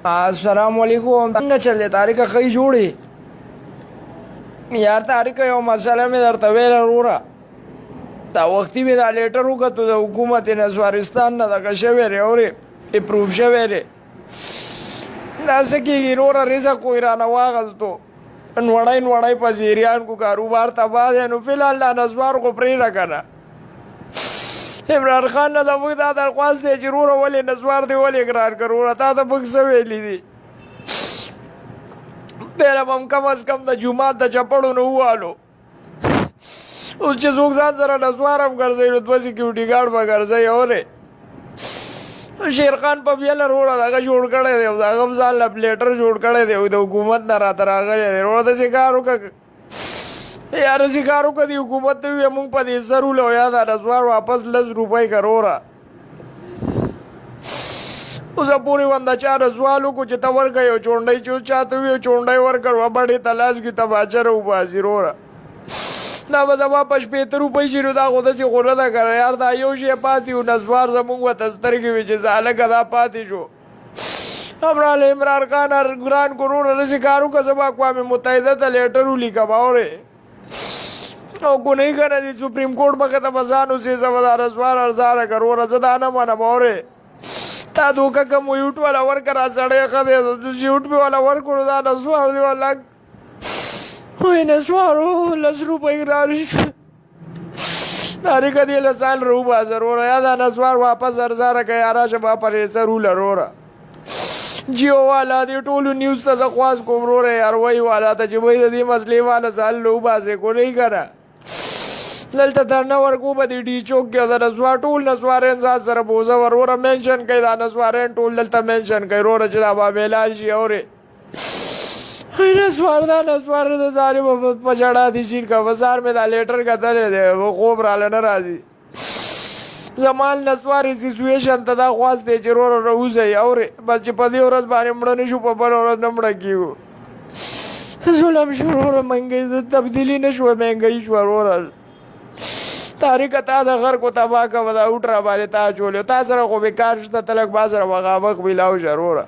السلام علیکم. څنګه چلې طارق خی جوړې یار طارق یو مسله مې درته ویل وروره دا وختي مې دا لیټر وکتو د حکومت نسوارستان نه دغه شوی دی اورې اپروف شوی دی دا څه کېږي وروره رزق خو یې رانه واغستو نوړی په زیریان کو کاروبار تباه دی نو فلحال دا نسوار خو پرېږده که نه عمران خان نه زموږ دا درخواست دی چې وروره ولې نسوار دی ولې ګران که وروره تا ته موږ څه ویلي دي پهله به هم کم از کم د جومات د چپړو نه ووالو اوس چې څوک ځان سره نسوار هم ګرځوي نو دوه سیکیورټي ګارډ به ګرځوي اورې شیرخان په بیله وروره دغه جوړ کړی دی او د هغه هم ځان له پلیټر جوړ کړی دی د حکومت نه راته راغلی دی وروره داسې کار وکړه یار داسې کار وکړه د حکومت ته ووایه موږ په دې سر ولو یا دا نسوار واپس 10 روپۍ که وروره اوسه پورې ونده چا نسوال وکړو چې ته ورکړه یو چونډۍ چې اوس چاته ووایو چونډۍ ورکړ و بډې ته لاس کړي تماچه راوباسي وروره دا به زما په 75 روپۍ شي نو دا خو داسې خو نه ده که نه یار دا یو شی پاتې و نسوار زموږ ورته سترګې وي چې هلکه دا پاتې شو همراله عمران خان ګران کړو وروره داسې کار وکړه زما اقوام متحده ته لیټر ولیکم اورې او کو نه که نه د سپریم کورټ مخې ته به ځان اوسېږه به دا نسوار ارزانه که وروره زه دا نه منم اورې تا دوکه کم یوټ والا ورکه را سړی ښه دی یوټ مې والا ورکړو دا نسوار دی والا وای نسوارو 10 روپۍ ګران شو طارقه دې له سال راوباسه وروره یا دا نسوار واپس ارزانه که یا راشه ما پرې سر وله وروره جیو والا دې ټولو نیوز ته زه خواست کوم وروره یار وایي والا ته چې وایي د دې مسلې والا سال راوباسې کو نه که نه دلته درنه ورکو به د ډي چوک کې د نسوار ټول نسوارین ځان سره بوزه وروره مینشن کوي دا نسوارین ټول دلته مینشن کوي وروره چې دا به میلال شي اورې نسوار دا نسوار د ظالم په جړا دي شیر کا وزار مې دا لیټر کتلی دی خوب راله نه راځي زمان نسوار سیچویشن ته دا خواست دی چې وروره راوځئ اورې بس چې په دې ورځ باندې مړه نه شو په بله ورځ نه مړه کېږو ظلم شو وروره مهنګۍ تبدیلي نه شوه مهنګۍ شوه وروره طارقه تا د غر کو تباه کوه دا اوټ را باندې تا اچولې تا سره خو بېکار شته ته لږ ما سره مخامخ میلاو شه وروره